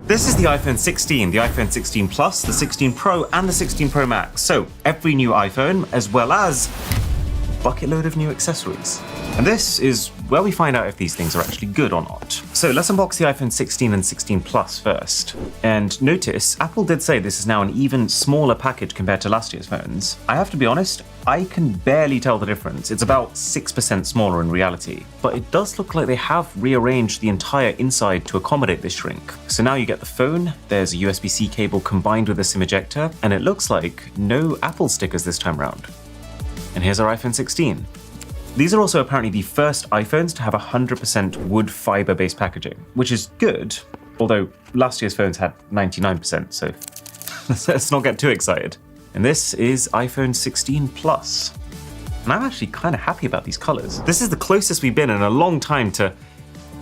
This is the iPhone 16, the iPhone 16 Plus, the 16 Pro, and the 16 Pro Max. So every new iPhone, as well as a bucket load of new accessories. And this is where we find out if these things are actually good or not. So let's unbox the iPhone 16 and 16 Plus first. And notice, Apple did say this is now an even smaller package compared to last year's phones. I have to be honest, I can barely tell the difference. It's about 6% smaller in reality. But it does look like they have rearranged the entire inside to accommodate this shrink. So now you get the phone, there's a USB-C cable combined with a SIM ejector, and it looks like no Apple stickers this time around. And here's our iPhone 16. These are also apparently the first iPhones to have 100% wood fiber-based packaging, which is good, although last year's phones had 99%, so let's not get too excited. And this is iPhone 16 Plus. And I'm actually kind of happy about these colors. This is the closest we've been in a long time to,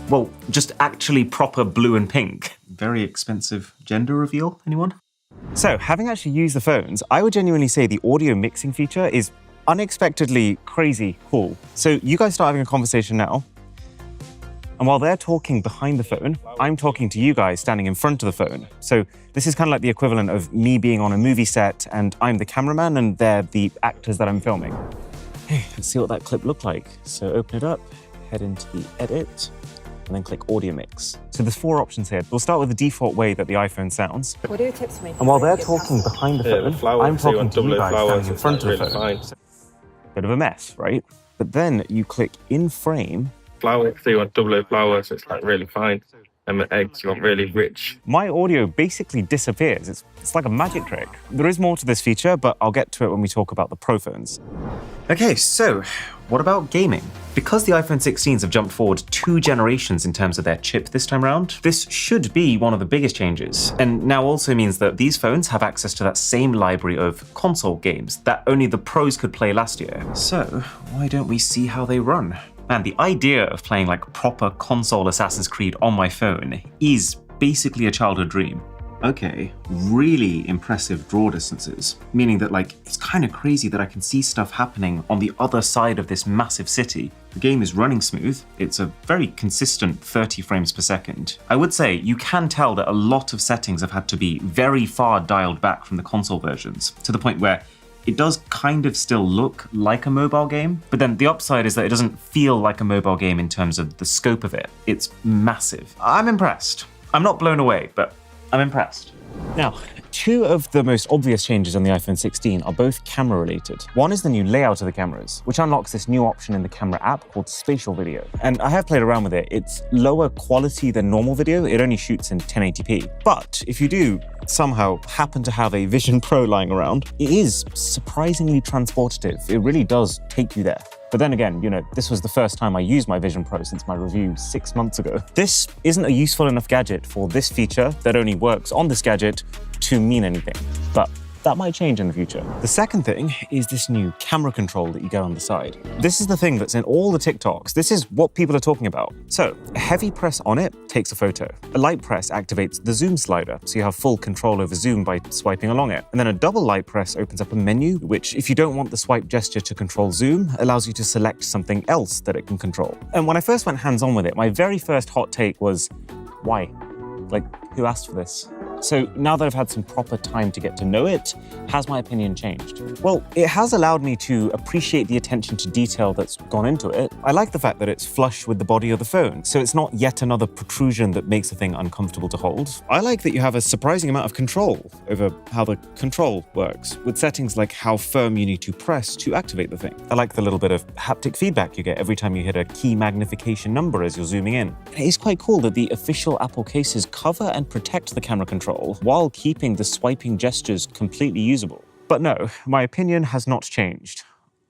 well, just actually proper blue and pink. Very expensive gender reveal, anyone? So, having actually used the phones, I would genuinely say the audio mixing feature is unexpectedly crazy cool. So you guys start having a conversation now, and while they're talking behind the phone, I'm talking to you guys standing in front of the phone. So this is kind of like the equivalent of me being on a movie set and I'm the cameraman and they're the actors that I'm filming. Hey, let's see what that clip looked like. So open it up, head into the edit, and then click audio mix. So there's 4 options here. We'll start with the default way that the iPhone sounds. What are your tips for me? And while they're talking behind the phone, I'm talking to you guys standing in front of the phone. Bit of a mess, right? But then you click in frame. Flower, so you want double flower, so it's like really fine. And the eggs, you want really rich. My audio basically disappears. It's like a magic trick. There is more to this feature, but I'll get to it when we talk about the Pro phones. Okay, so what about gaming? Because the iPhone 16s have jumped forward 2 generations in terms of their chip this time around, this should be one of the biggest changes. And now also means that these phones have access to that same library of console games that only the pros could play last year. So why don't we see how they run? Man, the idea of playing like proper console Assassin's Creed on my phone is basically a childhood dream. Okay, really impressive draw distances, meaning that like, it's kind of crazy that I can see stuff happening on the other side of this massive city. The game is running smooth. It's a very consistent 30 frames per second. I would say you can tell that a lot of settings have had to be very far dialed back from the console versions, to the point where it does kind of still look like a mobile game, but then the upside is that it doesn't feel like a mobile game in terms of the scope of it. It's massive. I'm impressed. I'm not blown away, but I'm impressed. Now, 2 of the most obvious changes on the iPhone 16 are both camera related. One is the new layout of the cameras, which unlocks this new option in the camera app called spatial video. And I have played around with it. It's lower quality than normal video. It only shoots in 1080p. But if you do somehow happen to have a Vision Pro lying around, it is surprisingly transportative. It really does take you there. But then again, you know, this was the first time I used my Vision Pro since my review 6 months ago. This isn't a useful enough gadget for this feature that only works on this gadget to mean anything, but that might change in the future. The second thing is this new camera control that you get on the side. This is the thing that's in all the TikToks. This is what people are talking about. So a heavy press on it takes a photo. A light press activates the zoom slider, so you have full control over zoom by swiping along it. And then a double light press opens up a menu, which if you don't want the swipe gesture to control zoom, allows you to select something else that it can control. And when I first went hands-on with it, my very first hot take was, why? Like, who asked for this? So now that I've had some proper time to get to know it, has my opinion changed? Well, it has allowed me to appreciate the attention to detail that's gone into it. I like the fact that it's flush with the body of the phone, so it's not yet another protrusion that makes the thing uncomfortable to hold. I like that you have a surprising amount of control over how the control works, with settings like how firm you need to press to activate the thing. I like the little bit of haptic feedback you get every time you hit a key magnification number as you're zooming in. And it is quite cool that the official Apple cases cover and protect the camera control while keeping the swiping gestures completely usable. But no, my opinion has not changed.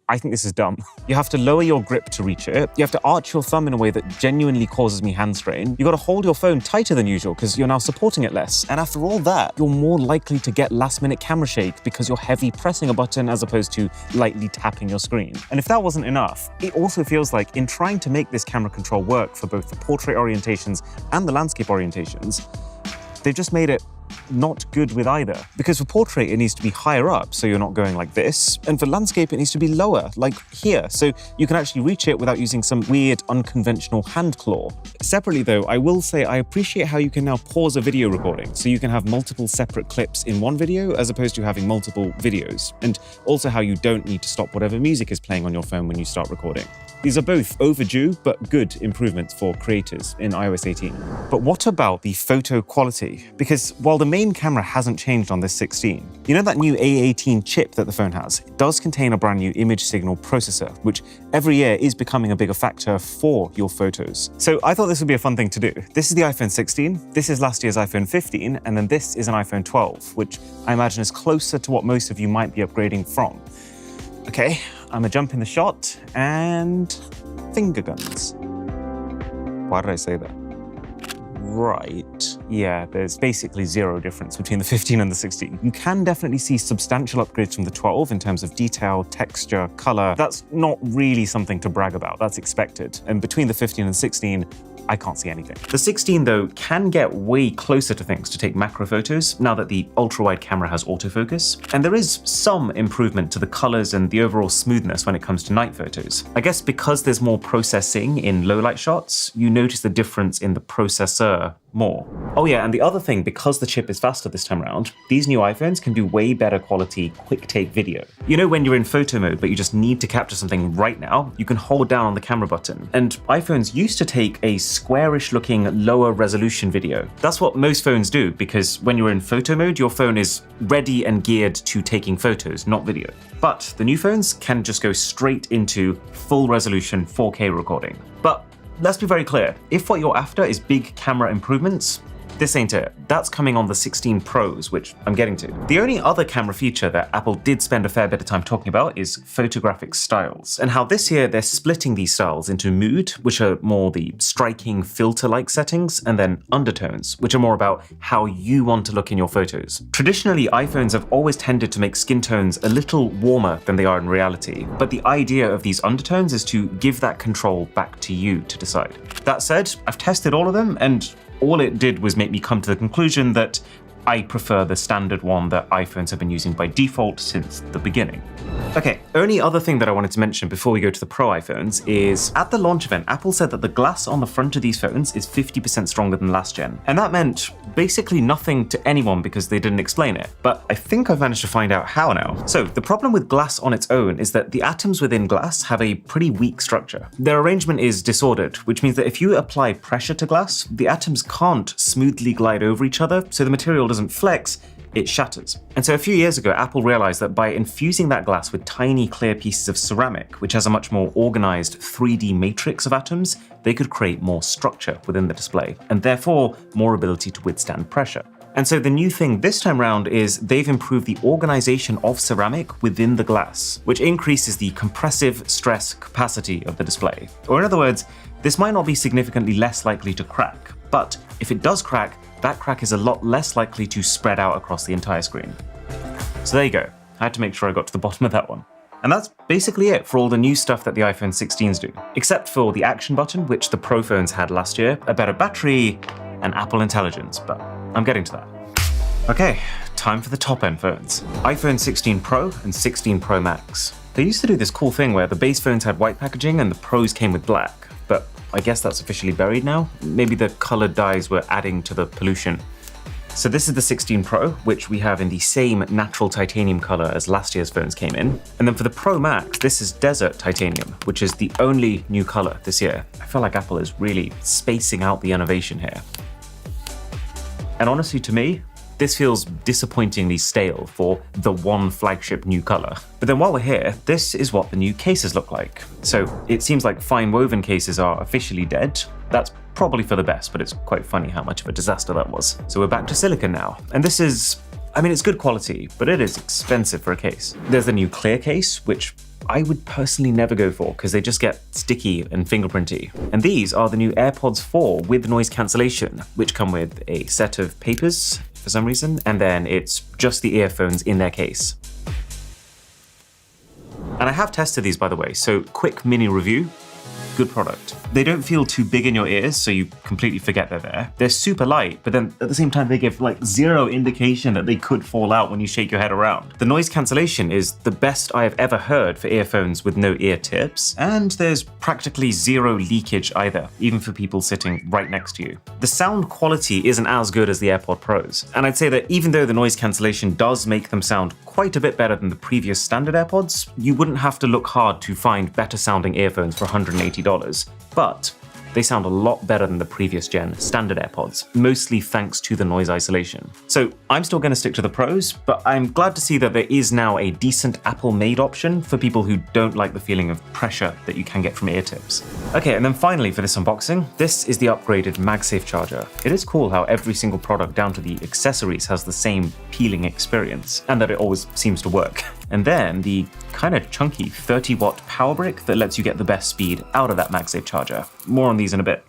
I think this is dumb. You have to lower your grip to reach it. You have to arch your thumb in a way that genuinely causes me hand strain. You gotta hold your phone tighter than usual because you're now supporting it less. And after all that, you're more likely to get last-minute camera shake because you're heavy pressing a button as opposed to lightly tapping your screen. And if that wasn't enough, it also feels like in trying to make this camera control work for both the portrait orientations and the landscape orientations, they've just made it not good with either. Because for portrait, it needs to be higher up, so you're not going like this. And for landscape, it needs to be lower, like here, so you can actually reach it without using some weird, unconventional hand claw. Separately though, I will say I appreciate how you can now pause a video recording, so you can have multiple separate clips in one video as opposed to having multiple videos. And also how you don't need to stop whatever music is playing on your phone when you start recording. These are both overdue but good improvements for creators in iOS 18. But what about the photo quality? Because while the main camera hasn't changed on this 16, you know that new A18 chip that the phone has? It does contain a brand new image signal processor, which every year is becoming a bigger factor for your photos. So I thought this would be a fun thing to do. This is the iPhone 16, this is last year's iPhone 15, and then this is an iPhone 12, which I imagine is closer to what most of you might be upgrading from. Okay, I'm gonna jump in the shot and finger guns. Why did I say that? Right. Yeah, there's basically zero difference between the 15 and the 16. You can definitely see substantial upgrades from the 12 in terms of detail, texture, color. That's not really something to brag about, that's expected. And between the 15 and 16, I can't see anything. The 16 though can get way closer to things to take macro photos now that the ultra-wide camera has autofocus, and there is some improvement to the colors and the overall smoothness when it comes to night photos. I guess because there's more processing in low light shots, you notice the difference in the processor more. Oh yeah, and the other thing, because the chip is faster this time around, these new iPhones can do way better quality quick take video. You know when you're in photo mode but you just need to capture something right now, you can hold down on the camera button. And iPhones used to take a squarish looking lower resolution video. That's what most phones do, because when you're in photo mode, your phone is ready and geared to taking photos, not video. But the new phones can just go straight into full resolution 4K recording. But let's be very clear, if what you're after is big camera improvements, this ain't it. That's coming on the 16 Pros, which I'm getting to. The only other camera feature that Apple did spend a fair bit of time talking about is photographic styles, and how this year they're splitting these styles into mood, which are more the striking filter-like settings, and then undertones, which are more about how you want to look in your photos. Traditionally, iPhones have always tended to make skin tones a little warmer than they are in reality, but the idea of these undertones is to give that control back to you to decide. That said, I've tested all of them, and all it did was make me come to the conclusion that I prefer the standard one that iPhones have been using by default since the beginning. Okay, only other thing that I wanted to mention before we go to the Pro iPhones is, at the launch event, Apple said that the glass on the front of these phones is 50% stronger than last gen. And that meant basically nothing to anyone because they didn't explain it. But I think I've managed to find out how now. So the problem with glass on its own is that the atoms within glass have a pretty weak structure. Their arrangement is disordered, which means that if you apply pressure to glass, the atoms can't smoothly glide over each other, so the material doesn't flex, it shatters. And so a few years ago, Apple realized that by infusing that glass with tiny clear pieces of ceramic, which has a much more organized 3D matrix of atoms, they could create more structure within the display, and therefore more ability to withstand pressure. And so the new thing this time around is they've improved the organization of ceramic within the glass, which increases the compressive stress capacity of the display. Or in other words, this might not be significantly less likely to crack, but if it does crack, that crack is a lot less likely to spread out across the entire screen. So there you go. I had to make sure I got to the bottom of that one. And that's basically it for all the new stuff that the iPhone 16s do, except for the action button, which the Pro phones had last year, a better battery, and Apple Intelligence, but I'm getting to that. Okay, time for the top-end phones. iPhone 16 Pro and 16 Pro Max. They used to do this cool thing where the base phones had white packaging and the Pros came with black, but I guess that's officially buried now. Maybe the colored dyes were adding to the pollution. So this is the 16 Pro, which we have in the same natural titanium color as last year's phones came in. And then for the Pro Max, this is desert titanium, which is the only new color this year. I feel like Apple is really spacing out the innovation here. And honestly, to me, this feels disappointingly stale for the one flagship new color. But then while we're here, this is what the new cases look like. So it seems like fine woven cases are officially dead. That's probably for the best, but it's quite funny how much of a disaster that was. So we're back to silicon now. And this is, I mean, it's good quality, but it is expensive for a case. There's the new clear case, which I would personally never go for because they just get sticky and fingerprinty. And these are the new AirPods 4 with noise cancellation, which come with a set of papers for some reason, and then it's just the earphones in their case. And I have tested these, by the way, so quick mini review. good product. They don't feel too big in your ears, so you completely forget they're there. They're super light, but then at the same time, they give like zero indication that they could fall out when you shake your head around. The noise cancellation is the best I have ever heard for earphones with no ear tips, and there's practically zero leakage either, even for people sitting right next to you. The sound quality isn't as good as the AirPod Pros, and I'd say that even though the noise cancellation does make them sound quite a bit better than the previous standard AirPods, you wouldn't have to look hard to find better sounding earphones for $180, but they sound a lot better than the previous gen standard AirPods, mostly thanks to the noise isolation. So I'm still going to stick to the Pros, but I'm glad to see that there is now a decent Apple-made option for people who don't like the feeling of pressure that you can get from ear tips. Okay, and then finally for this unboxing, this is the upgraded MagSafe charger. It is cool how every single product down to the accessories has the same peeling experience, and that it always seems to work. And then the kind of chunky 30-watt power brick that lets you get the best speed out of that MagSafe charger. More on these in a bit.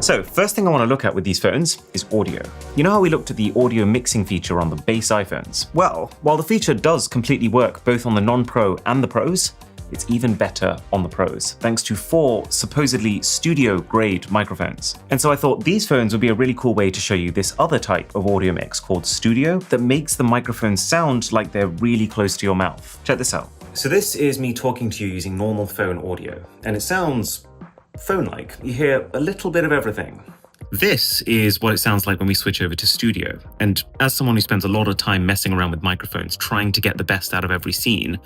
So first thing I want to look at with these phones is audio. You know how we looked at the audio mixing feature on the base iPhones? Well, while the feature does completely work both on the non-Pro and the Pros, it's even better on the Pros, thanks to 4 supposedly studio-grade microphones. And so I thought these phones would be a really cool way to show you this other type of audio mix called Studio that makes the microphones sound like they're really close to your mouth. Check this out. So this is me talking to you using normal phone audio, and it sounds phone-like. You hear a little bit of everything. This is what it sounds like when we switch over to Studio. And as someone who spends a lot of time messing around with microphones, trying to get the best out of every scene,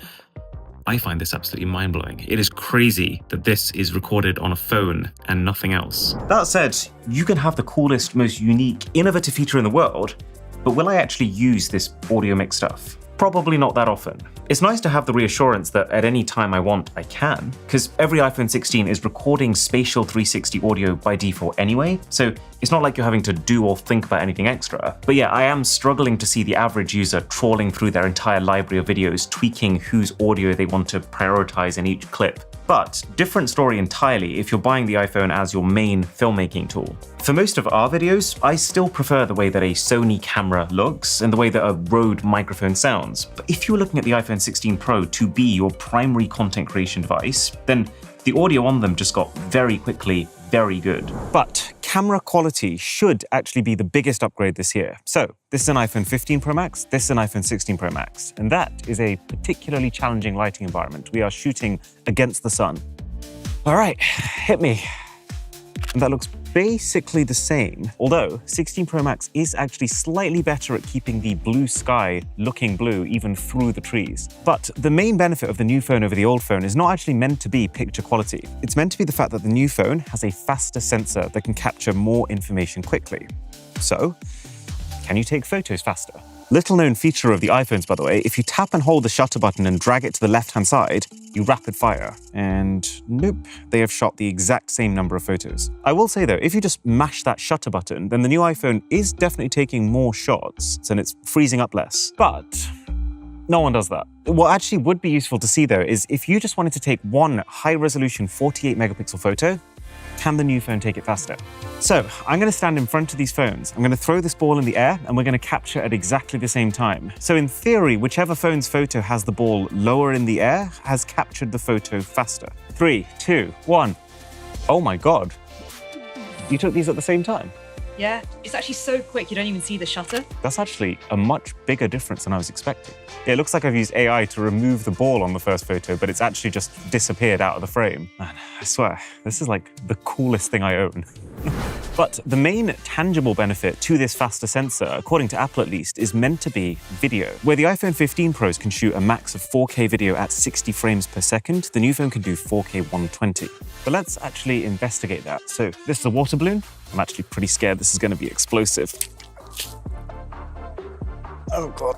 I find this absolutely mind-blowing. It is crazy that this is recorded on a phone and nothing else. That said, you can have the coolest, most unique, innovative feature in the world, but will I actually use this audio mix stuff? Probably not that often. It's nice to have the reassurance that at any time I want, I can, because every iPhone 16 is recording spatial 360 audio by default anyway, so it's not like you're having to do or think about anything extra. But yeah, I am struggling to see the average user trawling through their entire library of videos, tweaking whose audio they want to prioritize in each clip. But different story entirely if you're buying the iPhone as your main filmmaking tool. For most of our videos, I still prefer the way that a Sony camera looks and the way that a Rode microphone sounds. But if you're looking at the iPhone 16 Pro to be your primary content creation device, then the audio on them just got very quickly very good. But camera quality should actually be the biggest upgrade this year. So this is an iPhone 15 Pro Max, this is an iPhone 16 Pro Max, and that is a particularly challenging lighting environment. We are shooting against the sun. All right, hit me. And that looks basically the same, although 16 Pro Max is actually slightly better at keeping the blue sky looking blue even through the trees. But the main benefit of the new phone over the old phone is not actually meant to be picture quality. It's meant to be the fact that the new phone has a faster sensor that can capture more information quickly. So, can you take photos faster? Little known feature of the iPhones, by the way, if you tap and hold the shutter button and drag it to the left-hand side, you rapid fire. And nope, they have shot the exact same number of photos. I will say though, if you just mash that shutter button, then the new iPhone is definitely taking more shots and it's freezing up less. But no one does that. What actually would be useful to see though is if you just wanted to take one high-resolution 48 megapixel photo, can the new phone take it faster? So I'm going to stand in front of these phones. I'm going to throw this ball in the air and we're going to capture at exactly the same time. So in theory, whichever phone's photo has the ball lower in the air has captured the photo faster. 3, 2, 1. Oh my God. You took these at the same time? Yeah, it's actually so quick you don't even see the shutter. That's actually a much bigger difference than I was expecting. It looks like I've used AI to remove the ball on the first photo, but it's actually just disappeared out of the frame. Man, I swear, this is like the coolest thing I own. But the main tangible benefit to this faster sensor, according to Apple at least, is meant to be video. Where the iPhone 15 Pros can shoot a max of 4K video at 60 frames per second, the new phone can do 4K 120. But let's actually investigate that. So this is a water balloon. I'm actually pretty scared this is going to be explosive. Oh God.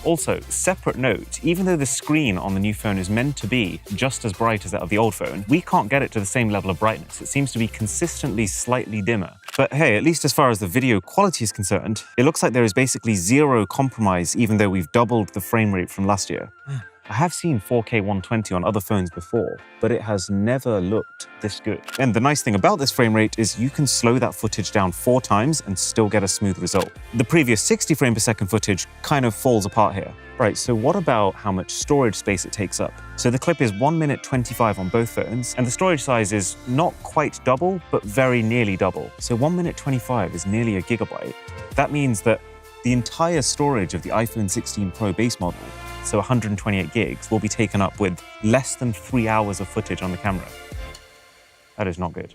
Also, separate note, even though the screen on the new phone is meant to be just as bright as that of the old phone, we can't get it to the same level of brightness. It seems to be consistently slightly dimmer. But hey, at least as far as the video quality is concerned, it looks like there is basically zero compromise even though we've doubled the frame rate from last year. I have seen 4K 120 on other phones before, but it has never looked this good. And the nice thing about this frame rate is you can slow that footage down 4 times and still get a smooth result. The previous 60 frame per second footage kind of falls apart here. Right, so what about how much storage space it takes up? So the clip is 1 minute 25 on both phones, and the storage size is not quite double, but very nearly double. So 1 minute 25 is nearly a gigabyte. That means that the entire storage of the iPhone 16 Pro base model, so 128 gigs, will be taken up with less than 3 hours of footage on the camera. That is not good.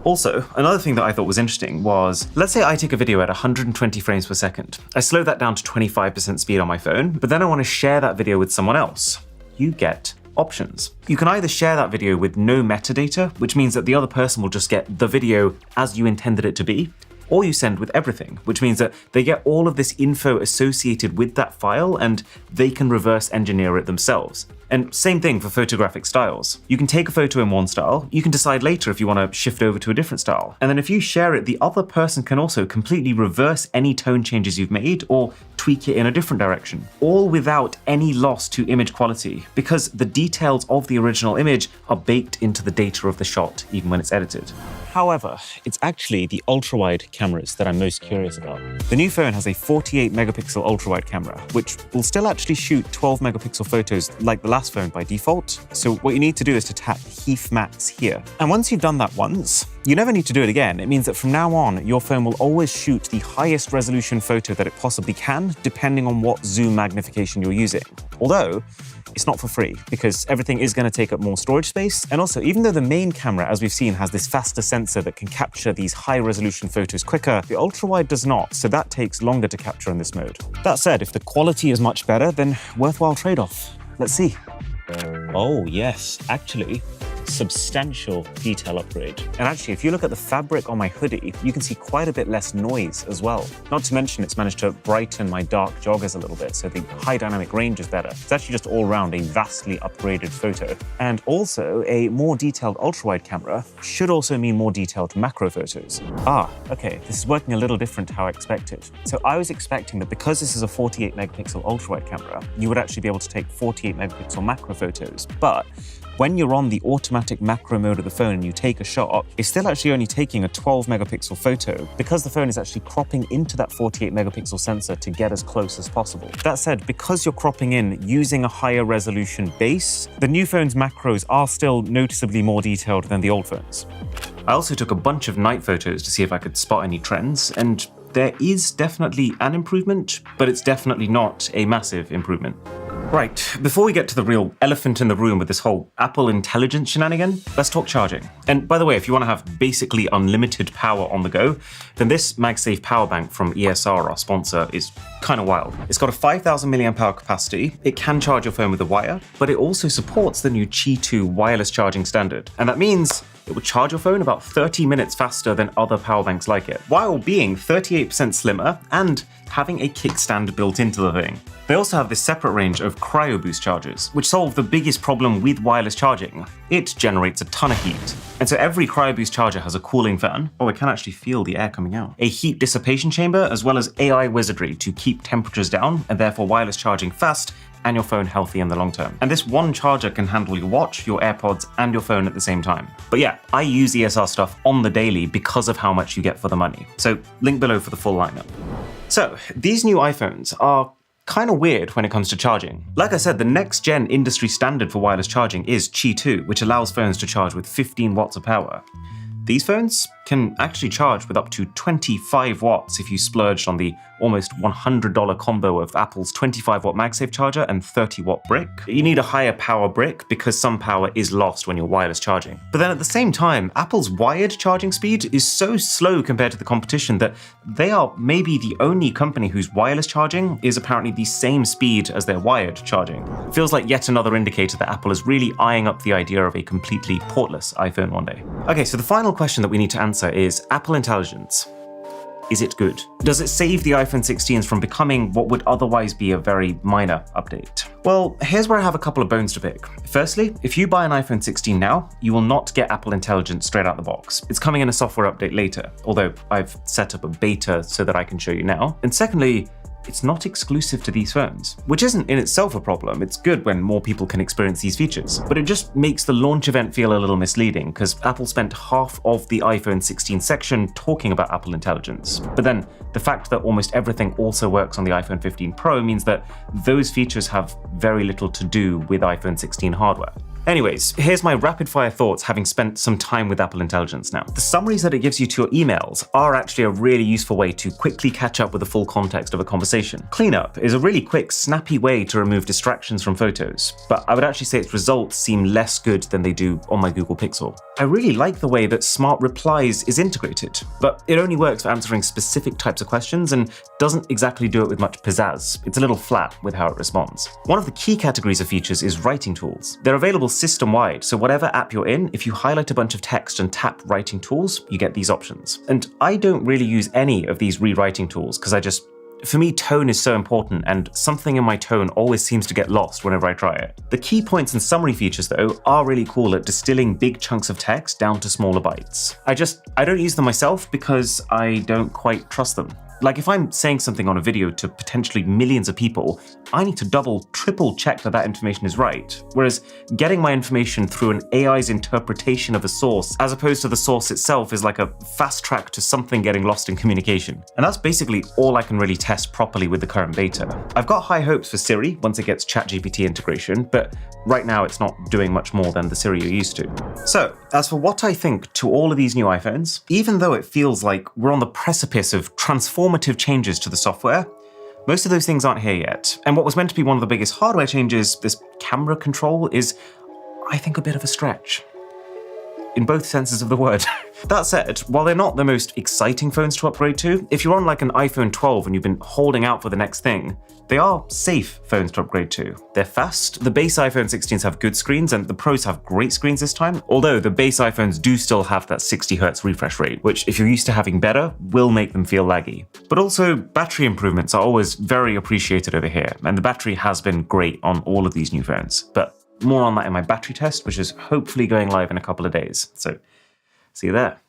Also, another thing that I thought was interesting was, let's say I take a video at 120 frames per second. I slow that down to 25% speed on my phone, but then I want to share that video with someone else. You get options. You can either share that video with no metadata, which means that the other person will just get the video as you intended it to be, or you send with everything, which means that they get all of this info associated with that file and they can reverse engineer it themselves. And same thing for photographic styles. You can take a photo in one style, you can decide later if you want to shift over to a different style. And then if you share it, the other person can also completely reverse any tone changes you've made or tweak it in a different direction, all without any loss to image quality, because the details of the original image are baked into the data of the shot, even when it's edited. However, it's actually the ultra-wide cameras that I'm most curious about. The new phone has a 48 megapixel ultra-wide camera, which will still actually shoot 12 megapixel photos like the last phone by default. So what you need to do is to tap HEIF Max here. And once you've done that once, you never need to do it again. It means that from now on, your phone will always shoot the highest resolution photo that it possibly can, depending on what zoom magnification you're using. Although, it's not for free, because everything is going to take up more storage space. And also, even though the main camera, as we've seen, has this faster sensor that can capture these high-resolution photos quicker, the ultra-wide does not, so that takes longer to capture in this mode. That said, if the quality is much better, then worthwhile trade-off. Let's see. Oh, yes, actually, substantial detail upgrade. And actually, if you look at the fabric on my hoodie, you can see quite a bit less noise as well. Not to mention it's managed to brighten my dark joggers a little bit, so the high dynamic range is better. It's actually just all around a vastly upgraded photo. And also, a more detailed ultra-wide camera should also mean more detailed macro photos. Okay, this is working a little different to how I expected. So I was expecting that because this is a 48 megapixel ultra-wide camera, you would actually be able to take 48 megapixel macro photos, but when you're on the automatic macro mode of the phone and you take a shot, it's still actually only taking a 12 megapixel photo because the phone is actually cropping into that 48 megapixel sensor to get as close as possible. That said, because you're cropping in using a higher resolution base, the new phone's macros are still noticeably more detailed than the old phones. I also took a bunch of night photos to see if I could spot any trends, and there is definitely an improvement, but it's definitely not a massive improvement. Right, before we get to the real elephant in the room with this whole Apple Intelligence shenanigan, let's talk charging. And by the way, if you want to have basically unlimited power on the go, then this MagSafe power bank from ESR, our sponsor, is kind of wild. It's got a 5,000 milliamp hour capacity, it can charge your phone with a wire, but it also supports the new Qi 2 wireless charging standard. And that means it will charge your phone about 30 minutes faster than other power banks like it, while being 38% slimmer and having a kickstand built into the thing. They also have this separate range of cryo boost chargers, which solve the biggest problem with wireless charging. It generates a ton of heat. And so every cryo boost charger has a cooling fan. Oh, I can actually feel the air coming out. A heat dissipation chamber, as well as AI wizardry to keep temperatures down, and therefore wireless charging fast and your phone healthy in the long term. And this one charger can handle your watch, your AirPods, and your phone at the same time. But yeah, I use ESR stuff on the daily because of how much you get for the money. So link below for the full lineup. So these new iPhones are kind of weird when it comes to charging. Like I said, the next gen industry standard for wireless charging is Qi 2, which allows phones to charge with 15 watts of power. These phones can actually charge with up to 25 watts if you splurged on the almost $100 combo of Apple's 25-watt MagSafe charger and 30-watt brick. You need a higher power brick because some power is lost when you're wireless charging. But then at the same time, Apple's wired charging speed is so slow compared to the competition that they are maybe the only company whose wireless charging is apparently the same speed as their wired charging. It feels like yet another indicator that Apple is really eyeing up the idea of a completely portless iPhone one day. Okay, so the final question that we need to answer is Apple Intelligence. Is it good? Does it save the iPhone 16s from becoming what would otherwise be a very minor update? Well, here's where I have a couple of bones to pick. Firstly, if you buy an iPhone 16 now, you will not get Apple Intelligence straight out the box. It's coming in a software update later, although I've set up a beta so that I can show you now. And secondly, it's not exclusive to these phones, which isn't in itself a problem. It's good when more people can experience these features, but it just makes the launch event feel a little misleading because Apple spent half of the iPhone 16 section talking about Apple Intelligence. But then the fact that almost everything also works on the iPhone 15 Pro means that those features have very little to do with iPhone 16 hardware. Anyways, here's my rapid-fire thoughts having spent some time with Apple Intelligence now. The summaries that it gives you to your emails are actually a really useful way to quickly catch up with the full context of a conversation. Cleanup is a really quick, snappy way to remove distractions from photos, but I would actually say its results seem less good than they do on my Google Pixel. I really like the way that Smart Replies is integrated, but it only works for answering specific types of questions and doesn't exactly do it with much pizzazz. It's a little flat with how it responds. One of the key categories of features is writing tools. They're available system-wide, so whatever app you're in, if you highlight a bunch of text and tap writing tools, you get these options. And I don't really use any of these rewriting tools because for me, tone is so important, and something in my tone always seems to get lost whenever I try it. The key points and summary features, though, are really cool at distilling big chunks of text down to smaller bytes. I don't use them myself because I don't quite trust them. Like if I'm saying something on a video to potentially millions of people, I need to double, triple check that information is right. Whereas getting my information through an AI's interpretation of a source, as opposed to the source itself, is like a fast track to something getting lost in communication. And that's basically all I can really test properly with the current beta. I've got high hopes for Siri once it gets ChatGPT integration, but right now it's not doing much more than the Siri you're used to. So, as for what I think to all of these new iPhones, even though it feels like we're on the precipice of transformative changes to the software, most of those things aren't here yet. And what was meant to be one of the biggest hardware changes, this camera control, is, I think, a bit of a stretch. In both senses of the word. That said, while they're not the most exciting phones to upgrade to, if you're on like an iPhone 12 and you've been holding out for the next thing, they are safe phones to upgrade to. They're fast, the base iPhone 16s have good screens, and the Pros have great screens this time, although the base iPhones do still have that 60Hz refresh rate, which if you're used to having better, will make them feel laggy. But also, battery improvements are always very appreciated over here, and the battery has been great on all of these new phones. But more on that in my battery test, which is hopefully going live in a couple of days. So, see you there.